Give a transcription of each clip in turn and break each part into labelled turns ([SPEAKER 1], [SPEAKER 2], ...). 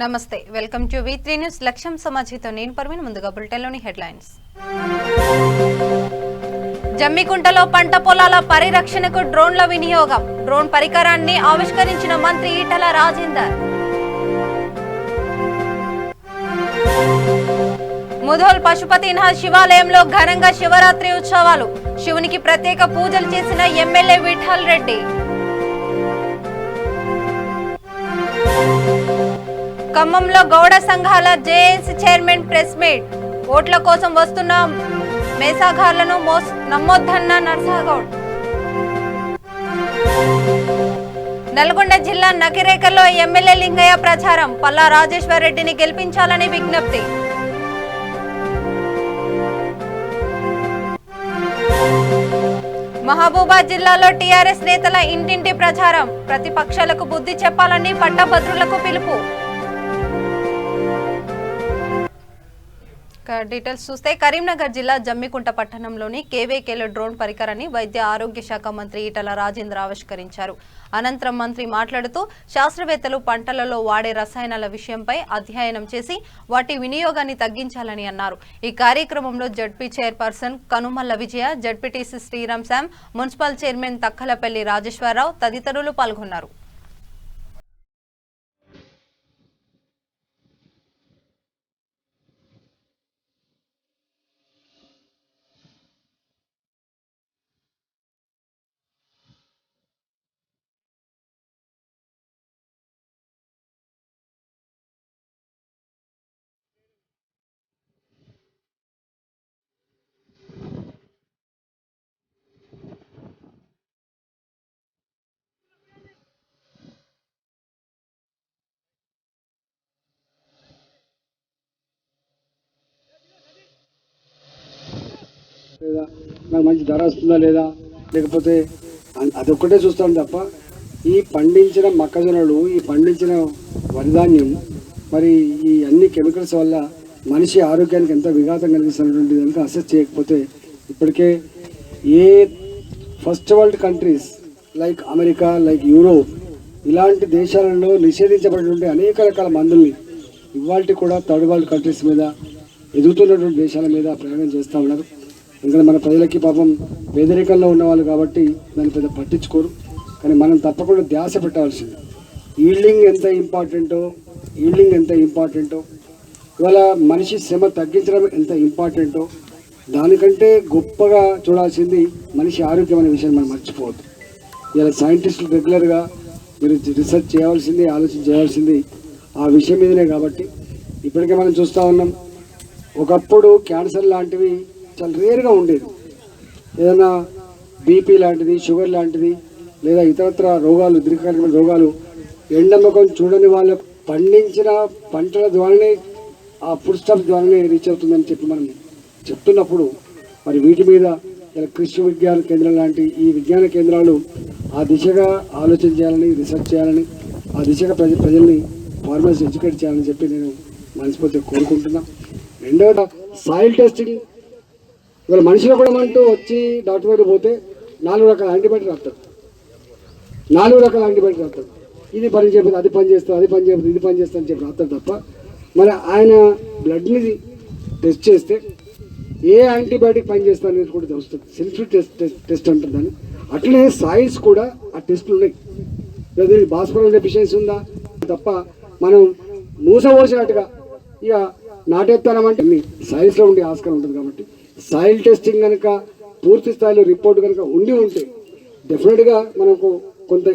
[SPEAKER 1] నమస్తే welcome to V3 news లక్ష్యం సమాచారంతో నేను పర్వీన్ ముందుగా బులెటిన్లోని హెడ్లైన్స్ జమ్మికుంటలో పంట పొలాల పరిరక్షణకు డ్రోన్ల వినియోగం డ్రోన్ పరికరాన్ని ఆవిష్కరించిన మంత్రి ఈటల రాజేందర్ ముధోల్ పశుపతినాథ్ శివాలయంలో ఘనంగా శివరాత్రి ఉత్సవాలు శివునికి ప్రత్యేక పూజలు చేసిన ఎమ్మెల్యే విఠల్ రెడ్డి ఖమ్మంలో గౌడ సంఘాల జేఏసీ చైర్మన్ ప్రెస్ మీట్ ఓట్ల కోసం వస్తున్న మేసాగార్లను నమ్మొద్దన్న నర్సాగౌడ్ నల్గొండ జిల్లా నకిరేకల్లో ఎమ్మెల్యే లింగయ్య ప్రచారం పల్లా రాజేశ్వర్ రెడ్డిని గెలిపించాలని విజ్ఞప్తి మహబూబాద్ జిల్లాలో టీఆర్ఎస్ నేతల ఇంటింటి ప్రచారం ప్రతిపక్షాలకు బుద్ధి చెప్పాలని పట్టభద్రులకు పిలుపు డీటెయిల్స్ చూస్తే కరీంనగర్ జిల్లా జమ్మికుంట పట్టణంలోని కేవీకేలో డ్రోన్ పరికరాన్ని వైద్య ఆరోగ్య శాఖ మంత్రి ఈటల రాజేందర్ ఆవిష్కరించారు. అనంతరం మంత్రి మాట్లాడుతూ శాస్త్రవేత్తలు పంటలలో వాడే రసాయనాల విషయంపై అధ్యయనం చేసి వాటి వినియోగాన్ని తగ్గించాలని అన్నారు. ఈ కార్యక్రమంలో ZP chairperson Kanumalla Vijaya, ZPTC Sriram Sham, municipal chairman Takkalapalli Rajeshwararao తదితరులు పాల్గొన్నారు.
[SPEAKER 2] లేదా నాకు మంచి ధర వస్తుందా లేదా, లేకపోతే అదొక్కటే చూస్తాను తప్ప ఈ పండించిన మొక్కజొన్నలు, ఈ పండించిన వరిధాన్యం, మరి ఈ అన్ని కెమికల్స్ వల్ల మనిషి ఆరోగ్యానికి ఎంత విఘాతం కలిగిస్తున్నటువంటి కనుక అసెస్ చేయకపోతే ఇప్పటికే ఏ first world countries like America, like Europe ఇలాంటి దేశాలలో నిషేధించబడినటువంటి అనేక రకాల మందుల్ని ఇవాళ కూడా థర్డ్ వరల్డ్ కంట్రీస్ మీద ఎదుగుతున్నటువంటి దేశాల మీద ప్రయోగం చేస్తూ ఉన్నారు. ఇంకా మన ప్రజలకి పాపం పేదరికంలో ఉన్నవాళ్ళు కాబట్టి దాన్ని పెద్ద పట్టించుకోరు. కానీ మనం తప్పకుండా ధ్యాస పెట్టాల్సింది ఈల్డింగ్ ఎంత ఇంపార్టెంటో, ఇవాళ మనిషి శ్రమ తగ్గించడం ఎంత ఇంపార్టెంటో దానికంటే గొప్పగా చూడాల్సింది మనిషి ఆరోగ్యం అనే విషయాన్ని మనం మర్చిపోవద్దు. ఇలా సైంటిస్టులు రెగ్యులర్గా మీరు రీసెర్చ్ చేయాల్సింది, ఆలోచన చేయాల్సింది ఆ విషయం మీదనే. కాబట్టి ఇప్పటికే మనం చూస్తూ ఉన్నాం, ఒకప్పుడు క్యాన్సర్ లాంటివి చాలా రేర్గా ఉండేది. ఏదైనా బీపీ లాంటిది, షుగర్ లాంటిది, లేదా ఇతరత్ర రోగాలు, దీర్ఘకాలిక రోగాలు ఎండమ్మకం చూడని వాళ్ళ పండించిన పంటల ద్వారానే, ఆ ఫుడ్ స్టాప్ ద్వారానే రీచ్ అవుతుందని చెప్పి మనం చెప్తున్నప్పుడు మరి వీటి మీద ఇలా కృషి విజ్ఞాన కేంద్రం లాంటి ఈ విజ్ఞాన కేంద్రాలు ఆ దిశగా ఆలోచన చేయాలని, రీసెర్చ్ చేయాలని, ఆ దిశగా ప్రజల్ని ఫార్మర్స్ ఎడ్యుకేట్ చేయాలని చెప్పి నేను మనస్ఫూర్తిగా కోరుకుంటున్నా. రెండవది సాయిల్ టెస్టింగ్. ఇవాళ మనిషిలో కూడా అంటూ వచ్చి డాక్టర్ దగ్గర పోతే 4 రకాల యాంటీబయాటిక్ రాస్తాడు. ఇది పని చేయకపోతే అది పని చేస్తా, అది పని చేయకపోతే ఇది పని చేస్తా అని చెప్పి రాస్తాడు తప్ప మరి ఆయన బ్లడ్ని టెస్ట్ చేస్తే ఏ యాంటీబయాటిక్ పని చేస్తా అనేది కూడా తెలుస్తుంది. సెల్ఫ్ టెస్ట్ అంటారు దాన్ని. అట్లనే సాయిల్స్ కూడా ఆ టెస్టులు ఉన్నాయి. లేదా భాస్వరం డెఫిషియన్సీ ఉందా తప్ప మనం మూసపోసినట్టుగా ఇక నాటేస్తానం అంటే సాయిల్స్లో ఉండే ఆస్కారం ఉంటుంది. కాబట్టి సాయిల్ టెస్టింగ్ కనుక పూర్తి స్థాయిలో రిపోర్ట్ కనుక ఉంటే డెఫినెట్గా మనకు కొంత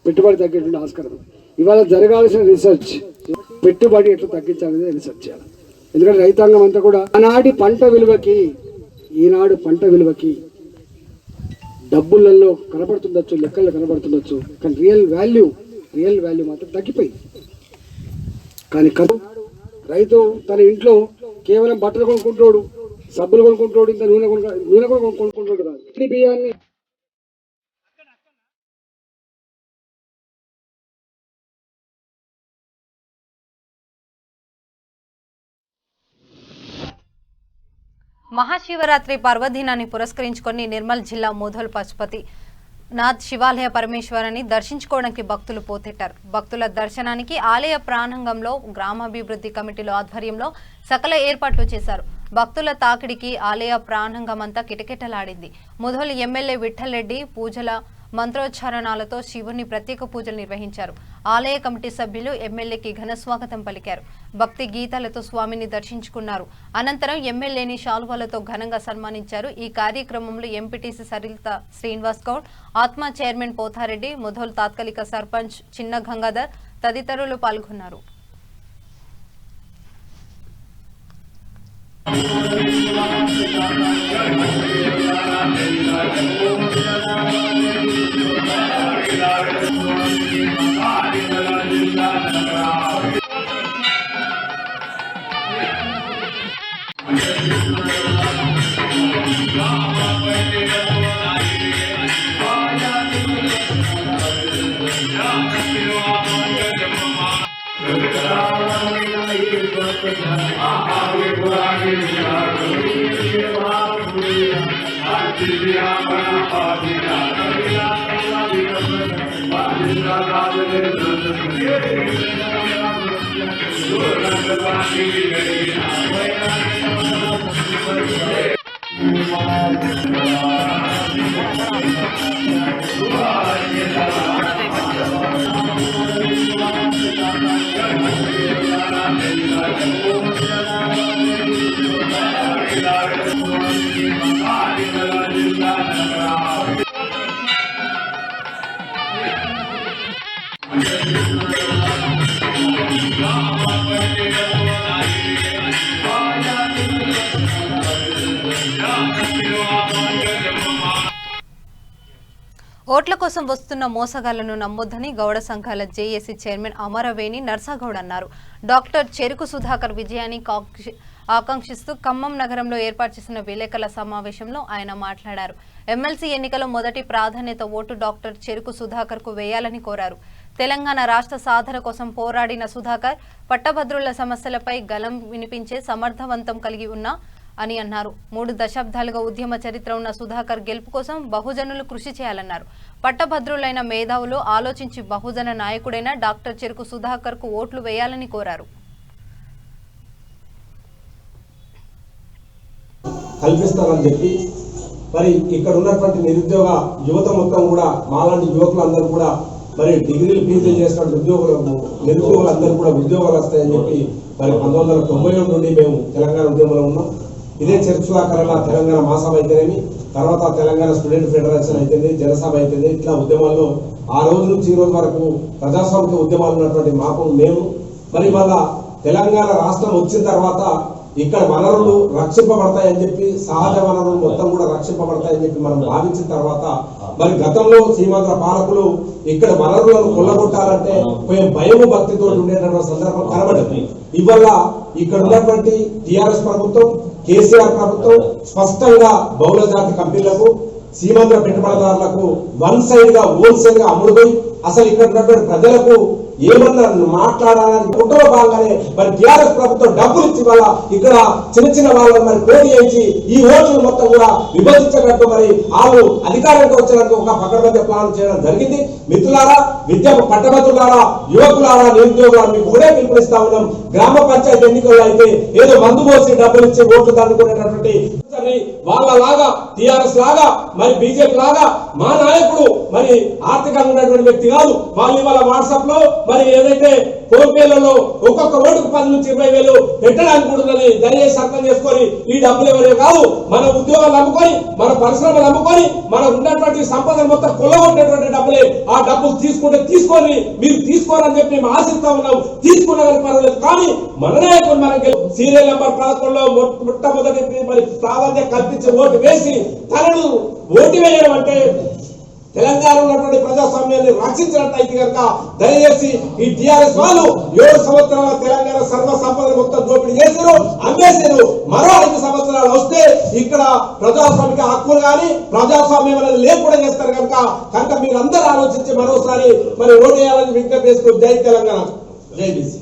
[SPEAKER 2] పెట్టుబడి తగ్గేటువంటి ఆస్కారం. ఇవాళ జరగాల్సిన రీసెర్చ్ పెట్టుబడి ఎట్లా తగ్గించాలనేది రీసెర్చ్ చేయాలి. ఎందుకంటే రైతాంగం అంతా కూడా ఈనాడు పంట విలువకి డబ్బులలో కనబడుతుండొచ్చు, లెక్కల్లో కనబడుతుండొచ్చు, కానీ రియల్ వాల్యూ మాత్రం తగ్గిపోయింది. కానీ రైతు తన ఇంట్లో కేవలం బట్టలు కొనుక్కుంటాడు, సబ్బులు కొనుక్కుంటాడు, ఇంత నూనె కూడా కొనుక్కుంటాడు కాదు. ఈ బియ్యాన్ని
[SPEAKER 1] మహాశివరాత్రి పర్వదినాన్ని పురస్కరించుకొని నిర్మల్ జిల్లా ముధోల్ పశుపతి నాథ్ శివాలయ పరమేశ్వరాన్ని దర్శించుకోవడానికి భక్తులు పోతెట్టారు. భక్తుల దర్శనానికి ఆలయ ప్రాంగణంలో గ్రామాభివృద్ధి కమిటీల ఆధ్వర్యంలో సకల ఏర్పాట్లు చేశారు. భక్తుల తాకిడికి ఆలయ ప్రాంగణమంతా కిటకిటలాడింది. ముధోల్ ఎమ్మెల్యే విఠల్ రెడ్డి పూజల మంత్రోచ్చారణాలతో శివుని ప్రత్యేక పూజలు నిర్వహించారు. ఆలయ కమిటీ సభ్యులు ఎమ్మెల్యేకి ఘన స్వాగతం పలికారు. భక్తి గీతాలతో స్వామిని దర్శించుకున్నారు. అనంతరం ఎమ్మెల్యేని శాలువాలతో ఘనంగా సన్మానించారు. ఈ కార్యక్రమంలో ఎంపీటీసీ సరిత శ్రీనివాస్ గౌడ్, ఆత్మ చైర్మన్ పోతారెడ్డి, ముధోల్ తాత్కాలిక సర్పంచ్ చిన్న గంగాధర్ తదితరులు పాల్గొన్నారు. ఓట్ల కోసం వస్తున్న మోసగాళ్లను నమ్మొద్దని గౌడ సంఘాల జేఏసీ చైర్మన్ అమరవేణి నర్సాగౌడ్ అన్నారు. డాక్టర్ చెరుకు సుధాకర్ విజయాన్ని ఆకాంక్షిస్తూ ఖమ్మం నగరంలో ఏర్పాటు చేసిన విలేకరుల సమావేశంలో ఆయన మాట్లాడారు. ఎమ్మెల్సీ ఎన్నికలో మొదటి ప్రాధాన్యత ఓటు డాక్టర్ చెరుకు సుధాకర్ కు వేయాలని కోరారు. తెలంగాణ రాష్ట్ర సాధన కోసం పోరాడిన సుధాకర్ పట్టభద్రుల సమస్యలపై గలం వినిపించే సమర్థవంతం కలిగి ఉన్న అని అన్నారు. 3 దశాబ్దాలుగా ఉద్యమ చరిత్ర ఉన్న సుధాకర్ గెలుపు కోసం బహుజనులు కృషి చేయాలన్నారు. పట్టభద్రులైన మేధావులు ఆలోచించి బహుజన నాయకుడైన డాక్టర్ చెరుకు సుధాకర్ కు ఓట్లు వేయాలని కోరారు.
[SPEAKER 3] కల్పిస్తారని చెప్పి మరి ఇక్కడ ఉన్నటువంటి నిరుద్యోగ యువత మొత్తం కూడా మాలాంటి యువకులందరూ కూడా మరి డిగ్రీలు పీజీ చేసినటువంటి నిరుద్యోగులందరూ కూడా ఉద్యోగాలు వస్తాయని చెప్పి మరి 1997 నుండి మేము తెలంగాణ ఉద్యమంలో ఉన్నాం. ఇదే చర్చ్ సుధాకర్ తెలంగాణ మహాసభ అయితేనేమి, తర్వాత తెలంగాణ స్టూడెంట్ ఫెడరేషన్ అయితేనే, జనసభ అయితేనే, ఇట్లా ఉద్యమాల్లో ఆ రోజు నుంచి ఈ రోజు వరకు ప్రజాస్వామిక ఉద్యమాలు ఉన్నటువంటి మాకు మేము మరి వాళ్ళ తెలంగాణ రాష్ట్రం వచ్చిన తర్వాత ఇక్కడ వనరులు రక్షింపబడతాయని చెప్పి, సహజ వనరులు మొత్తం కూడా రక్షింపబడతాయని చెప్పి మనం భావించిన తర్వాత మరి గతంలో సీమాంధ్ర పాలకులు ఇక్కడ వనరులను కొల్లగొట్టాలంటే భయము భక్తితో ఉండేటువంటి సందర్భం కనబడింది. ఇవల్ల ఇక్కడ ఉన్నటువంటి టిఆర్ఎస్ ప్రభుత్వం, కేసీఆర్ ప్రభుత్వం స్పష్టంగా బహుళ జాతి కంపెనీలకు, సీమాంధ్ర పెట్టుబడిదారులకు వన్ సైడ్ గా హోల్సేల్ గా అమ్ముడుపోయి అసలు ఇక్కడ ఉన్నటువంటి ప్రజలకు ఏమన్నా మాట్లాడాలని కుట్రలో భాగంగానే మరి టిఆర్ఎస్ ప్రభుత్వం డబ్బులు ఇచ్చి వాళ్ళ ఇక్కడ చిన్న చిన్న వాళ్ళని మరి పోటీ చేయించి ఈ ఓట్లు మొత్తం కూడా విభజించగట్టు మరి వాళ్ళు అధికారంగా వచ్చేందుకు ఒక పకడ్బందీ ప్లాన్ చేయడం జరిగింది. మిత్రులారా, విద్యా పట్టభద్రులారా, యువకులారా, నిరుద్యోగులారా, మీకు కూడా పిలుపునిస్తా ఉన్నాం. గ్రామ పంచాయతీ ఎన్నికల్లో అయితే ఏదో మందు పోసి డబ్బులు ఇచ్చి ఓట్లు దండుకునేటటువంటి వాళ్ళలాగా టిఆర్ఎస్ లాగా మరి బీజేపీ లాగా మా నాయకుడు మరి ఆర్థికంగా ఉన్నటువంటి వ్యక్తి కాదు. వాళ్ళు ఇవాళ వాట్సాప్ లో మరి ఏదైతే ఫోన్ పేలలో ఒక్కొక్క ఓటుకు 10 నుంచి 20 వేలు పెట్టడానికి కూడున్నది దయచేసి అర్థం చేసుకొని ఈ డబ్బులు ఎవరే కాదు, మన ఉద్యోగాలు అమ్ముకొని, మన పరిశ్రమలు అమ్ముకొని, మన ఉన్నటువంటి సంపదను మొత్తం కొల్లగొట్టేటువంటి డబ్బులే. ఆ డబ్బులు తీసుకుంటే తీసుకొని మీరు తీసుకోరని చెప్పి మేము ఆశిస్తా ఉన్నాం. తీసుకున్నారని పర్వాలేదు, కానీ మన నాయకులు మనకి సీరియల్ నెంబర్ 11లో మొట్టమొదటి మరి ప్రాధాన్యత కల్పించి ఓటు వేసి తనను ఓటు వేయడం అంటే తెలంగాణ ఉన్నటువంటి ప్రజాస్వామ్యాన్ని రక్షించినట్టు అయితే కనుక దయచేసి ఈ టిఆర్ఎస్ వాళ్ళు 7 సంవత్సరాల తెలంగాణ సర్వ సంపదను మొత్తం దోపిడీ చేశారు, అమ్మేశారు. మరో 5 సంవత్సరాలు వస్తే ఇక్కడ ప్రజాస్వామిక హక్కులు కానీ ప్రజాస్వామ్యం అనేది లేకుండా చేస్తారు కనుక మీరు అందరూ ఆలోచించి మరోసారి మరి ఓటు వేయాలని విజ్ఞప్తి చేస్తూ జై తెలంగాణ, జై బీసీ.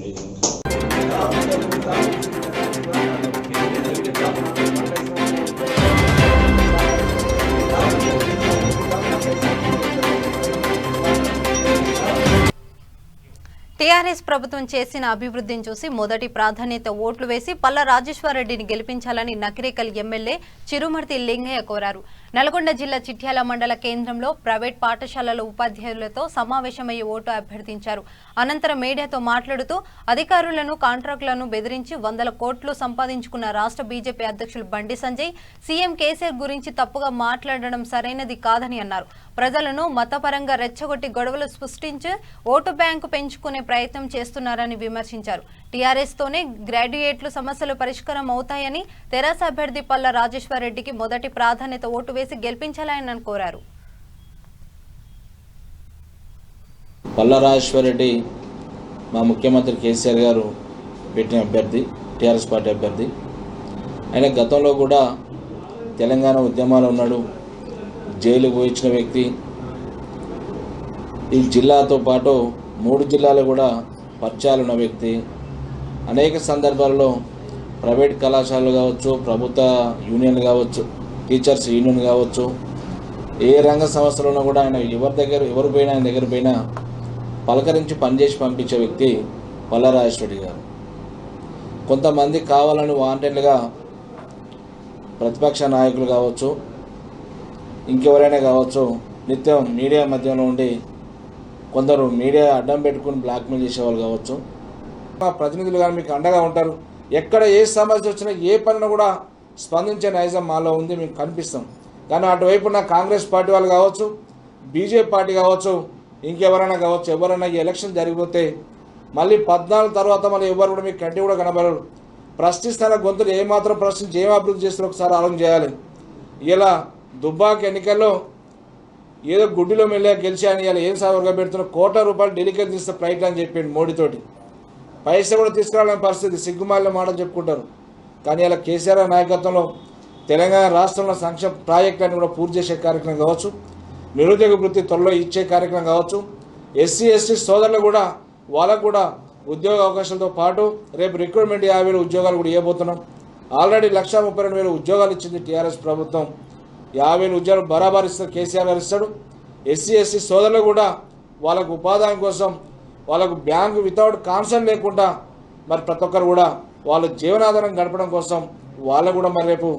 [SPEAKER 1] టీఆర్ఎస్ ప్రభుత్వం చేసిన అభివృద్ధిని చూసి మొదటి ప్రాధాన్యత ఓట్లు వేసి పల్లా రాజేశ్వరరెడ్డిని గెలిపించాలని నకిరేకల్ ఎమ్మెల్యే చిరుమర్తి లింగయ్య కోరారు. నల్గొండ జిల్లా చిట్యాల మండల కేంద్రంలో ప్రైవేట్ పాఠశాలల ఉపాధ్యాయులతో సమావేశమయ్యి ఓటు అభ్యర్థించారు. అనంతరం మీడియాతో మాట్లాడుతూ అధికారులను కాంట్రాక్టులను బెదిరించి 100 కోట్లు సంపాదించుకున్న రాష్ట్ర బీజేపీ అధ్యక్షులు బండి సంజయ్ సీఎం కేసీఆర్ గురించి తప్పుగా మాట్లాడడం సరైనది కాదని అన్నారు. ప్రజలను మతపరంగా రెచ్చగొట్టి గొడవలు సృష్టించి ఓటు బ్యాంకు పెంచుకునే ప్రయత్నం చేస్తున్నారని విమర్శించారు. టీఆర్ఎస్ తోనే గ్రాడ్యుయేట్లు సమస్యలు పరిష్కారం అవుతాయని తెరాస అభ్యర్థి పల్లా రాజేశ్వరరెడ్డికి మొదటి ప్రాధాన్యత ఓటు వేసి గెలిపించాలని కోరారు.
[SPEAKER 4] పల్లా రాజేశ్వరరెడ్డి మా ముఖ్యమంత్రి కేసీఆర్ గారు పెట్టిన అభ్యర్థి, టీఆర్ఎస్ పార్టీ అభ్యర్థి. ఆయన గతంలో కూడా తెలంగాణ ఉద్యమాలు ఉన్నాడు, జైలుకు పోయించిన వ్యక్తి. ఈ జిల్లాతో పాటు 3 జిల్లాలు కూడా పరిచయాలు ఉన్న వ్యక్తి. అనేక సందర్భాల్లో ప్రైవేట్ కళాశాలలు కావచ్చు, ప్రభుత్వ యూనియన్లు కావచ్చు, టీచర్స్ యూనియన్ కావచ్చు, ఏ రంగ సంస్థలోనూ కూడా ఆయన ఎవరు పోయినా ఆయన దగ్గర పోయినా పలకరించి పనిచేసి పంపించే వ్యక్తి పల్లా రాజేశ్వరరెడ్డి గారు. కొంతమంది కావాలని వాంటెడ్లుగా ప్రతిపక్ష నాయకులు కావచ్చు, ఇంకెవరైనా కావచ్చు, నిత్యం మీడియా మధ్యలో ఉండి కొందరు మీడియా అడ్డం పెట్టుకుని బ్లాక్మెయిల్ చేసేవాళ్ళు కావచ్చు. ప్రతినిధులు కానీ మీకు అండగా ఉంటారు. ఎక్కడ ఏ సమస్య వచ్చినా ఏ పనిని కూడా స్పందించే నైజం మాలో ఉంది, మీకు కనిపిస్తాం. కానీ అటువైపు ఉన్న కాంగ్రెస్ పార్టీ వాళ్ళు కావచ్చు, బీజేపీ పార్టీ కావచ్చు, ఇంకెవరైనా కావచ్చు, ఎవరైనా ఈ ఎలక్షన్ జరిగిపోతే మళ్ళీ 14 తర్వాత మళ్ళీ ఎవరు కూడా మీకు కంటి కూడా కనబడరు. ప్రశ్నిస్తున్న గొంతులు ఏమాత్రం ప్రశ్నించి ఏం అభివృద్ధి చేస్తారో ఒకసారి ఆలోచన చేయాలి. ఇలా దుబ్బాక ఎన్నికల్లో ఏదో గుడ్డిలో మెల్లగా గెలిచాయని ఇలా ఏం సాగుగా పెడుతున్న ₹1 కోట్ల ఢిల్లీకి తీస్తే ఫ్లైట్ అని చెప్పిండు మోడీతోటి. పైసా కూడా తీసుకురావాలని పరిస్థితి, సిగ్గుమాలిన మాటలు చెప్పుకుంటారు. కానీ ఇలా కేసీఆర్ నాయకత్వంలో తెలంగాణ రాష్ట్రంలో సంక్షేమ ప్రాజెక్టులను కూడా పూర్తి చేసే కార్యక్రమం కావచ్చు, నిరుద్యోగ వృత్తి త్వరలో ఇచ్చే కార్యక్రమం కావచ్చు, ఎస్సీ ఎస్టీ సోదరులు కూడా వాళ్ళకు కూడా ఉద్యోగ అవకాశాలతో పాటు రేపు రిక్రూట్మెంట్ 50,000 ఉద్యోగాలు కూడా ఇవ్వబోతున్నాం. ఆల్రెడీ 132,000 ఉద్యోగాలు ఇచ్చింది టీఆర్ఎస్ ప్రభుత్వం. 50,000 ఉద్యోగాలు బరాబర్ ఇస్తారు, కేసీఆర్ గారు ఇస్తాడు. ఎస్సీ ఎస్టీ సోదరులు కూడా వాళ్ళకు ఉపాధి కోసం, వాళ్ళకు బ్యాంకు వితౌట్ కాన్సర్న్ లేకుండా మరి ప్రతి ఒక్కరు కూడా వాళ్ళ జీవనాధారం గడపడం కోసం వాళ్ళు కూడా మరి రేపు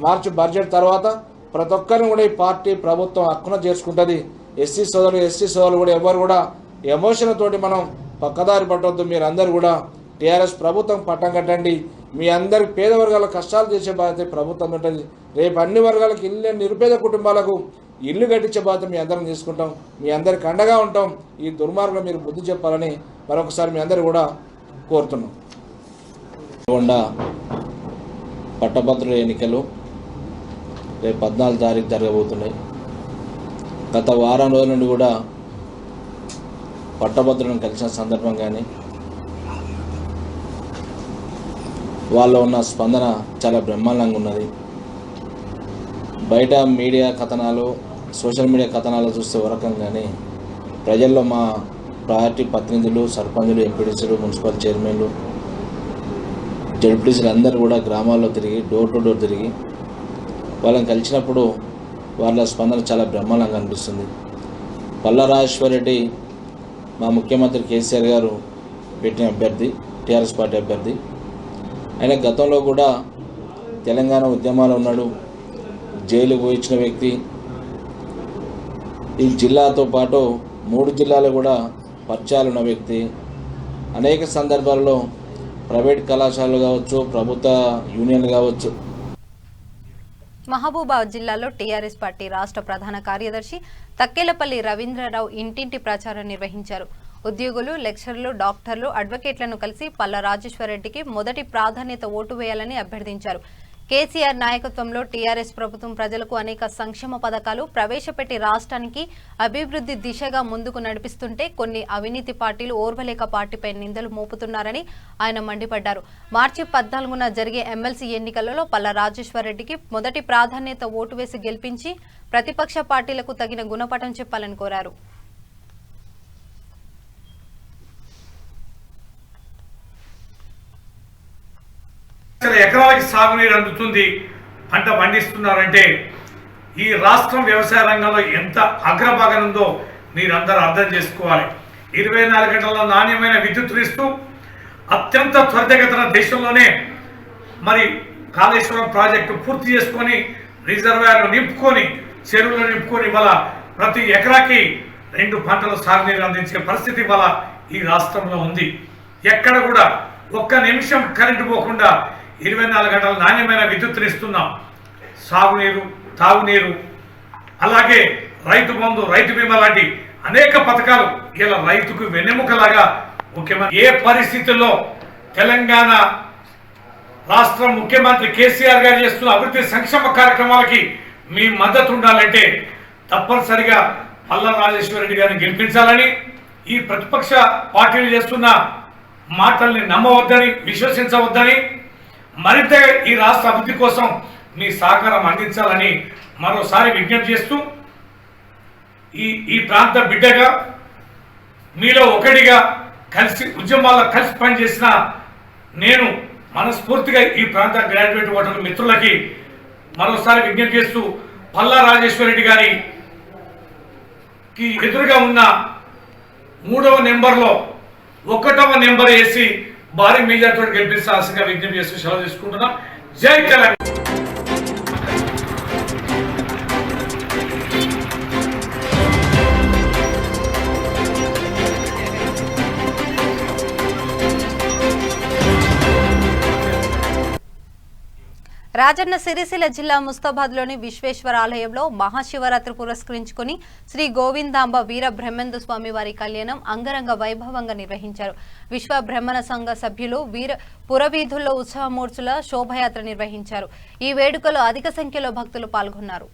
[SPEAKER 4] మార్చి బడ్జెట్ తర్వాత ప్రతి ఒక్కరిని కూడా ఈ పార్టీ ప్రభుత్వం హక్కున చేర్చుకుంటుంది. ఎస్సీ సోదరులు కూడా ఎవరు కూడా ఎమోషన్ తోటి మనం పక్కదారి పట్టవద్దు. మీరు అందరు కూడా టీఆర్ఎస్ ప్రభుత్వం పట్టం కట్టండి. మీ అందరికి పేద వర్గాల కష్టాలు చేసే బాధ్యత ప్రభుత్వం ఉంటుంది. రేపు అన్ని వర్గాలకు నిరుపేద కుటుంబాలకు ఇల్లు కట్టించే బాధ్యత మీ అందరం తీసుకుంటాం. మీ అందరికి అండగా ఉంటాం. ఈ దుర్మార్గం మీరు బుద్ధి చెప్పాలని మరొకసారి మీ అందరు కూడా కోరుతున్నాం. పట్టభద్రుల ఎన్నికలు రేపు 14 తారీఖు జరగబోతున్నాయి. గత వారం రోజుల నుండి కూడా పట్టభద్రులను కలిసిన సందర్భం కానీ వాళ్ళలో ఉన్న స్పందన చాలా బ్రహ్మాండంగా ఉన్నది. బయట మీడియా కథనాలు, సోషల్ మీడియా కథనాలు చూస్తే వరకం కానీ ప్రజల్లో మా పార్టీ ప్రతినిధులు, సర్పంచులు, ఎంపీడీసీలు, మున్సిపల్ చైర్మన్లు, జడ్పీటీసీలు అందరూ కూడా గ్రామాల్లో తిరిగి డోర్ టు డోర్ తిరిగి వాళ్ళని కలిసినప్పుడు వాళ్ళ స్పందన చాలా బ్రహ్మాండంగా అనిపిస్తుంది. పల్లా రాజేశ్వరరెడ్డి మా ముఖ్యమంత్రి కేసీఆర్ గారు పెట్టిన అభ్యర్థి, టీఆర్ఎస్ పార్టీ అభ్యర్థి. ఆయన గతంలో కూడా తెలంగాణ ఉద్యమాలు ఉన్నాడు, జైలుకు పోయించిన వ్యక్తి. ఈ జిల్లాతో పాటు 3 జిల్లాలు కూడా పరిచయాలు ఉన్న వ్యక్తి. అనేక సందర్భాల్లో ప్రైవేట్ కళాశాలలు కావచ్చు, ప్రభుత్వ యూనియన్లు కావచ్చు.
[SPEAKER 1] మహబూబాబాద్ జిల్లాలో టీఆర్ఎస్ పార్టీ రాష్ట్ర ప్రధాన కార్యదర్శి తక్కెలపల్లి రవీంద్రరావు ఇంటింటి ప్రచారం నిర్వహించారు. ఉద్యోగులు, లెక్చరర్లు, డాక్టర్లు, అడ్వకేట్లను కలిసి పల్లా రాజేశ్వరరెడ్డికి మొదటి ప్రాధాన్యత ఓటు వేయాలని అభ్యర్థించారు. కేసీఆర్ నాయకత్వంలో టీఆర్ఎస్ ప్రభుత్వం ప్రజలకు అనేక సంక్షేమ పథకాలు ప్రవేశపెట్టి రాష్ట్రానికి అభివృద్ధి దిశగా ముందుకు నడిపిస్తుంటే కొన్ని అవినీతి పార్టీలు ఓర్వలేక పార్టీపై నిందలు మోపుతున్నారని ఆయన మండిపడ్డారు. మార్చి 14న జరిగే ఎమ్మెల్సీ ఎన్నికలలో పల్లా రాజేశ్వరరెడ్డికి మొదటి ప్రాధాన్యత ఓటు వేసి గెలిపించి ప్రతిపక్ష పార్టీలకు తగిన గుణపాఠం చెప్పాలని కోరారు.
[SPEAKER 5] ఎకరాలకి సాగునీరు అందుతుంది, పంట పండిస్తున్నారంటే ఈ రాష్ట్రం వ్యవసాయ రంగంలో ఎంత అగ్రభాగం ఉందో మీరందరూ అర్థం చేసుకోవాలి. 24 గంటల నాణ్యమైన విద్యుత్తులు ఇస్తూ అత్యంత త్వరితగతిన దేశంలోనే మరి కాళేశ్వరం ప్రాజెక్టు పూర్తి చేసుకొని రిజర్వాయర్లు నింపుకొని చెరువులు నింపుకొని ఇవాళ ప్రతి ఎకరాకి 2 పంటలు సాగునీరు అందించే పరిస్థితి ఇవాళ ఈ రాష్ట్రంలో ఉంది. ఎక్కడ కూడా ఒక్క నిమిషం కరెంటు పోకుండా 24 గంటల నాణ్యమైన విద్యుత్తుని ఇస్తున్నాం. సాగునీరు, తాగునీరు, అలాగే రైతు బంధు, రైతు బీమా లాంటి అనేక పథకాలు ఇలా రైతుకు వెన్నెముకలాగా ముఖ్యమంత్రి ఏ పరిస్థితుల్లో తెలంగాణ రాష్ట్ర ముఖ్యమంత్రి కేసీఆర్ గారు చేస్తున్న అభివృద్ధి సంక్షేమ కార్యక్రమాలకి మీ మద్దతు ఉండాలంటే తప్పనిసరిగా పల్లా రాజేశ్వర రెడ్డి గారిని గెలిపించాలని, ఈ ప్రతిపక్ష పార్టీలు చేస్తున్న మాటల్ని నమ్మవద్దని, విశ్వసించవద్దని, మరింత ఈ రాష్ట్ర అభివృద్ధి కోసం మీ సహకారం అందించాలని మరోసారి విజ్ఞప్తి చేస్తూ ఈ ప్రాంత బిడ్డగా మీలో ఒకటిగా కలిసి ఉద్యమాల్లో కలిసి పనిచేసిన నేను మనస్ఫూర్తిగా ఈ ప్రాంత గ్రాడ్యుయేట్ ఓటర్ల మిత్రులకి మరోసారి విజ్ఞప్తి చేస్తూ పల్లా రాజేశ్వర రెడ్డి గారికి ఎదురుగా ఉన్న 3వ నెంబర్లో 1వ నెంబర్ వేసి భారీ మెజార్టీతో గెలిపించాల్సిందిగా విజ్ఞప్తి చేస్తూ సెలవు తీసుకుంటున్నాం. జై తెలంగాణ.
[SPEAKER 1] రాజన్న సిరిసిల్ల జిల్లా ముస్తాబాద్లోని విశ్వేశ్వర ఆలయంలో మహాశివరాత్రి పురస్కరించుకుని శ్రీ గోవిందాంబ వీర బ్రహ్మేంద్ర స్వామి వారి కళ్యాణం అంగరంగ వైభవంగా నిర్వహించారు. విశ్వ బ్రహ్మణ సంఘ సభ్యులు పురవీధుల్లో ఉత్సవమూర్తుల శోభయాత్ర నిర్వహించారు. ఈ వేడుకలో అధిక సంఖ్యలో భక్తులు పాల్గొన్నారు.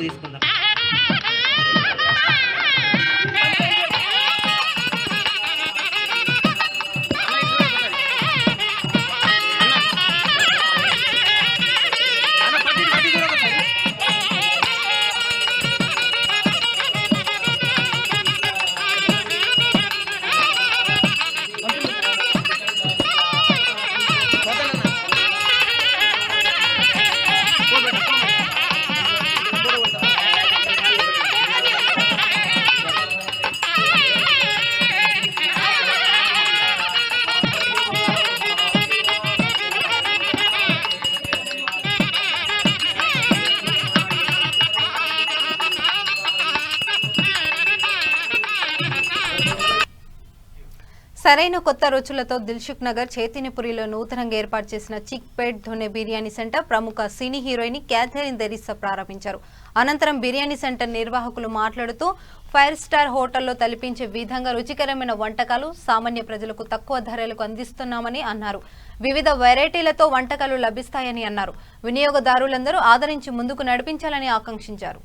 [SPEAKER 6] తీసుకుందాం.
[SPEAKER 1] సరైన కొత్త రుచులతో దిల్సుఖ్ నగర్ చైతన్యపురిలో నూతనంగా ఏర్పాటు చేసిన చిక్ పేట్ ధోనే బిర్యానీ సెంటర్ ప్రముఖ సినీ హీరోయిన్ క్యాథరిన్ దెరిసా ప్రారంభించారు. అనంతరం బిర్యానీ సెంటర్ నిర్వాహకులు మాట్లాడుతూ 5 స్టార్ హోటల్లో తలపించే విధంగా రుచికరమైన వంటకాలు సామాన్య ప్రజలకు తక్కువ ధరలకు అందిస్తున్నామని అన్నారు. వివిధ వెరైటీలతో వంటకాలు లభిస్తాయని అన్నారు. వినియోగదారులందరూ ఆదరించి ముందుకు నడిపించాలని ఆకాంక్షించారు.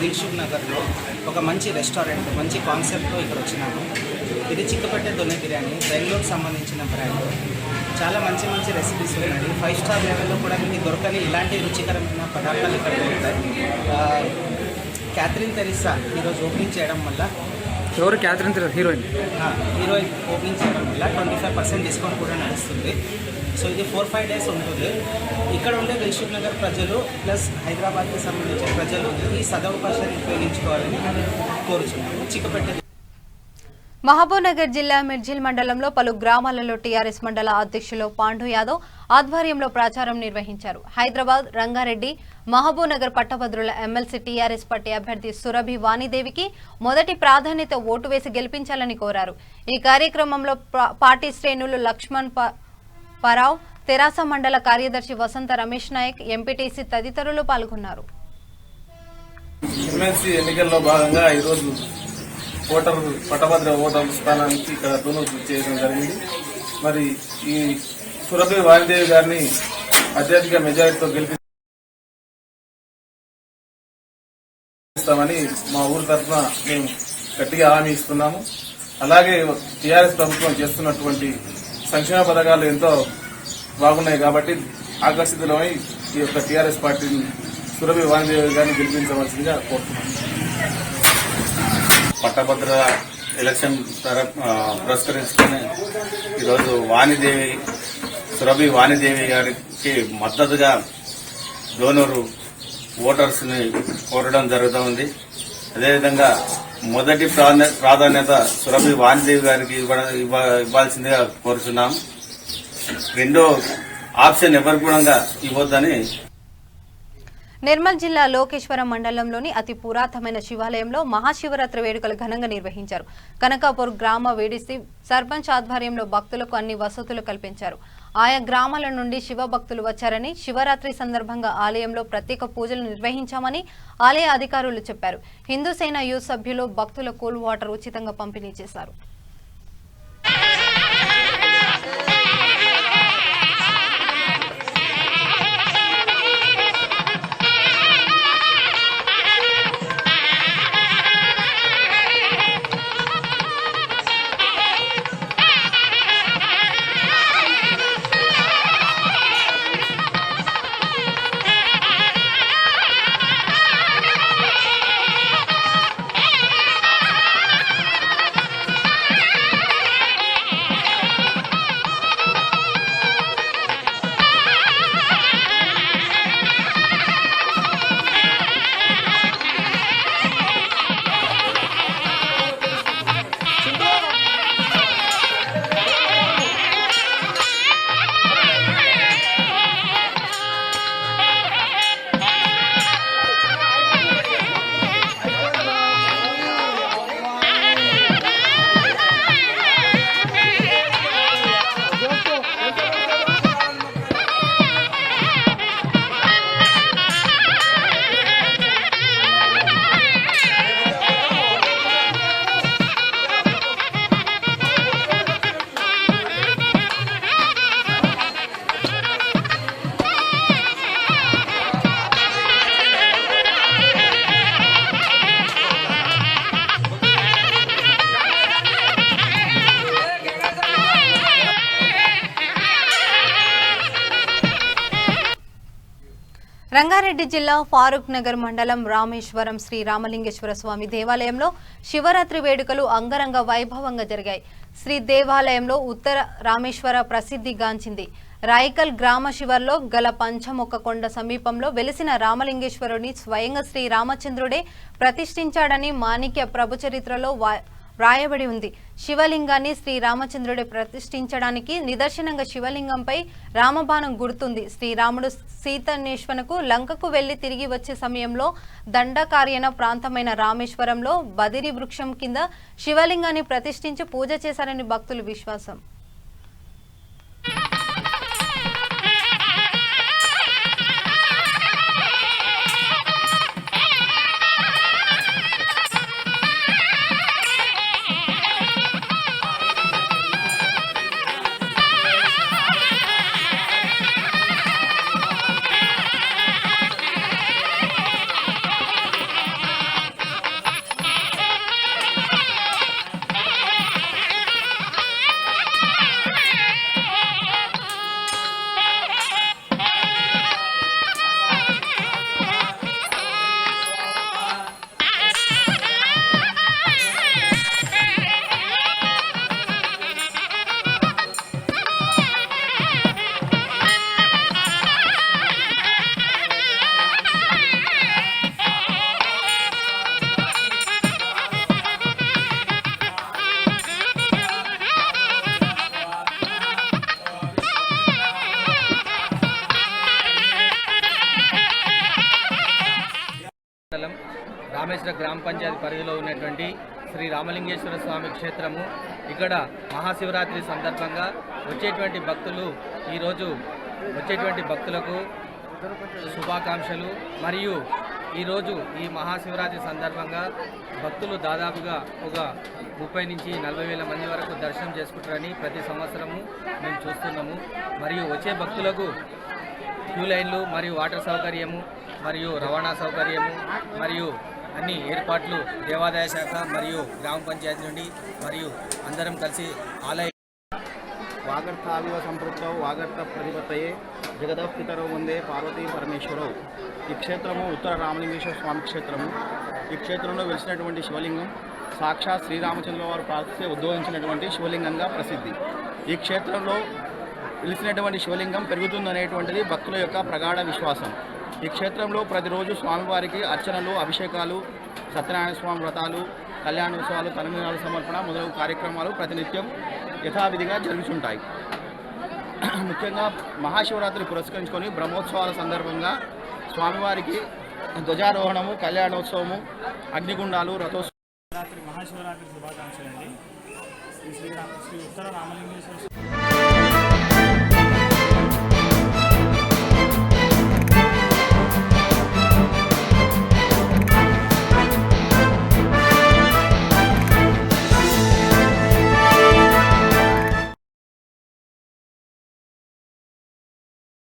[SPEAKER 6] దిల్షుక్ నగర్లో ఒక మంచి రెస్టారెంట్, మంచి కాన్సెప్ట్తో ఇక్కడ వచ్చినాము. ఇది చిక్కపేట దొన్నె బిర్యానీ, బెంగళూరుకు సంబంధించిన బ్రాండ్. చాలా మంచి మంచి రెసిపీస్ ఉన్నాయి. 5 స్టార్ లెవెల్లో కూడా మీకు దొరకని ఇలాంటి రుచికరమైన పదార్థాలు ఇక్కడ దొరుకుతాయి. క్యాథరిన్ తెరిసా ఈరోజు ఓపెనింగ్ చేయడం వల్ల,
[SPEAKER 7] ఎవరు క్యాథరిన్ తెరిసా హీరోయిన్
[SPEAKER 6] ఓపెనింగ్ చేయడం వల్ల 25% డిస్కౌంట్ కూడా నడుస్తుంది. సో ఇది 4-5 డేస్ ఉంటుంది. ఇక్కడ ఉండే దిల్షుక్ నగర్ ప్రజలు ప్లస్ హైదరాబాద్కి సంబంధించిన ప్రజలు ఈ సదవకాశాన్ని ఉపయోగించుకోవాలని కోరుచున్నాము. చిక్కపేట
[SPEAKER 1] మహబూబ్నగర్ జిల్లా మిర్జిల్ మండలంలో పలు గ్రామాలలో టీఆర్ఎస్ మండల అధ్యక్షులు పాండు యాదవ్ ఆధ్వర్యంలో ప్రచారం నిర్వహించారు. హైదరాబాద్, రంగారెడ్డి, మహబూబ్నగర్ పట్టభద్రుల ఎమ్మెల్సీ టీఆర్ఎస్ పార్టీ అభ్యర్థి సురభి వాణిదేవికి మొదటి ప్రాధాన్యత ఓటు వేసి గెలిపించాలని కోరారు. ఈ కార్యక్రమంలో పార్టీ శ్రేణులు లక్ష్మణ్ పరావ్, తెరాస మండల కార్యదర్శి వసంత రమేష్ నాయక్, ఎంపీటీసీ తదితరులు పాల్గొన్నారు.
[SPEAKER 8] ఎమ్మెల్సీ ఎన్నికల్లో భాగంగా ఈరోజు పట్టభద్ర ఓటర్ స్థానానికి ఇక్కడ దూరం చేయడం జరిగింది. మరి ఈ సురభి వాణిదేవి గారిని అత్యధిక మెజారిటీతో గెలిపిస్తామని మా ఊరు తరఫున మేము గట్టిగా హామీ ఇస్తున్నాము. అలాగే టీఆర్ఎస్ ప్రభుత్వం చేస్తున్నటువంటి సంక్షేమ పథకాలు ఎంతో బాగున్నాయి కాబట్టి ఆకర్షితులమై ఈ యొక్క టీఆర్ఎస్ పార్టీని సురభి వాణిదేవి గారిని గెలిపించవలసిందిగా కోరుతున్నాము.
[SPEAKER 9] పట్టభద్ర ఎలక్షన్ పురస్కరించుకుని ఈరోజు సురభి వాణిదేవి గారికి మద్దతుగా డోనరు ఓటర్స్ ని కోరడం జరుగుతూ ఉంది. అదేవిధంగా మొదటి ప్రాధాన్యత సురభి వాణిదేవి గారికి ఇవ్వాల్సిందిగా కోరుచున్నాం. రెండో ఆప్షన్ ఎవరు కూడా ఇవ్వద్దని.
[SPEAKER 1] నిర్మల్ జిల్లా లోకేశ్వరం మండలంలోని అతి పురాతనమైన శివాలయంలో మహాశివరాత్రి వేడుకలు ఘనంగా నిర్వహించారు. కనకాపూర్ గ్రామ వేడిసి సర్పంచ్ ఆధ్వర్యంలో భక్తులకు అన్ని వసతులు కల్పించారు. ఆయా గ్రామాల నుండి శివ భక్తులు వచ్చారని, శివరాత్రి సందర్భంగా ఆలయంలో ప్రత్యేక పూజలు నిర్వహించామని ఆలయ అధికారులు చెప్పారు. హిందూ సేన యూత్ సభ్యులు భక్తుల కూల్ వాటర్ ఉచితంగా పంపిణీ చేశారు. రంగారెడ్డి జిల్లా ఫారూక్ నగర్ మండలం రామేశ్వరం శ్రీ రామలింగేశ్వర స్వామి దేవాలయంలో శివరాత్రి వేడుకలు అంగరంగ వైభవంగా జరిగాయి. శ్రీ దేవాలయంలో ఉత్తర రామేశ్వర ప్రసిద్ధిగాంచింది. రాయికల్ గ్రామ శివర్లో గల పంచముఖ కొండ సమీపంలో వెలిసిన రామలింగేశ్వరుని స్వయంగా శ్రీ రామచంద్రుడే ప్రతిష్ఠించాడని మాణిక్య ప్రభు చరిత్రలో వ్రాయబడి ఉంది. శివలింగాన్ని శ్రీ రామచంద్రుడే ప్రతిష్ఠించడానికి నిదర్శనంగా శివలింగంపై రామబాణం గుర్తుంది. శ్రీరాముడు సీతాన్వేషణకు లంకకు వెళ్లి తిరిగి వచ్చే సమయంలో దండకార్యన ప్రాంతమైన రామేశ్వరంలో బదిరి వృక్షం కింద శివలింగాన్ని ప్రతిష్ఠించి పూజ చేశారని భక్తుల విశ్వాసం.
[SPEAKER 6] రామేశ్వర గ్రామ పంచాయతీ పరిధిలో ఉన్నటువంటి శ్రీ రామలింగేశ్వర స్వామి క్షేత్రము. ఇక్కడ మహాశివరాత్రి సందర్భంగా వచ్చేటువంటి భక్తులు ఈరోజు వచ్చేటువంటి భక్తులకు శుభాకాంక్షలు. మరియు ఈరోజు ఈ మహాశివరాత్రి సందర్భంగా భక్తులు దాదాపుగా ఒక 30 నుంచి 40 వేల మంది వరకు దర్శనం చేసుకుంటారని ప్రతి సంవత్సరము మేము చూస్తున్నాము. మరియు వచ్చే భక్తులకు క్యూ లైన్లు మరియు వాటర్ సౌకర్యము మరియు రవాణా సౌకర్యము మరియు అన్ని ఏర్పాట్లు దేవాదాయ శాఖ మరియు గ్రామ పంచాయతీ నుండి మరియు అందరం కలిసి ఆలయ
[SPEAKER 10] వాగర్థావివ సంపృక్తౌ వాగర్థ ప్రతిపత్తయే జగతః పితరౌ వందే పార్వతీ పరమేశ్వరౌ. ఈ క్షేత్రము ఉత్తర రామలింగేశ్వర స్వామి క్షేత్రము. ఈ క్షేత్రంలో వెలిసినటువంటి శివలింగం సాక్షాత్ శ్రీరామచంద్ర వారు ప్రార్థిస్తే ఉద్భవించినటువంటి శివలింగంగా ప్రసిద్ధి. ఈ క్షేత్రంలో వెలిసినటువంటి శివలింగం పెరుగుతుందనేటువంటిది భక్తుల యొక్క ప్రగాఢ విశ్వాసం. ఈ క్షేత్రంలో ప్రతిరోజు స్వామివారికి అర్చనలు, అభిషేకాలు, సత్యనారాయణ స్వామి వ్రతాలు, కళ్యాణోత్సవాలు, తలనీలాల సమర్పణ మొదలగు కార్యక్రమాలు ప్రతినిత్యం యథావిధిగా జరుగుతుంటాయి. ముఖ్యంగా మహాశివరాత్రి పురస్కరించుకొని బ్రహ్మోత్సవాల సందర్భంగా స్వామివారికి ధ్వజారోహణము, కళ్యాణోత్సవము, అగ్నిగుండాలు, రథోత్సవం.
[SPEAKER 11] మహాశివరాత్రి శుభాకాంక్షలు అండి. శ్రీ ఉత్తర రామలింగేశ్వర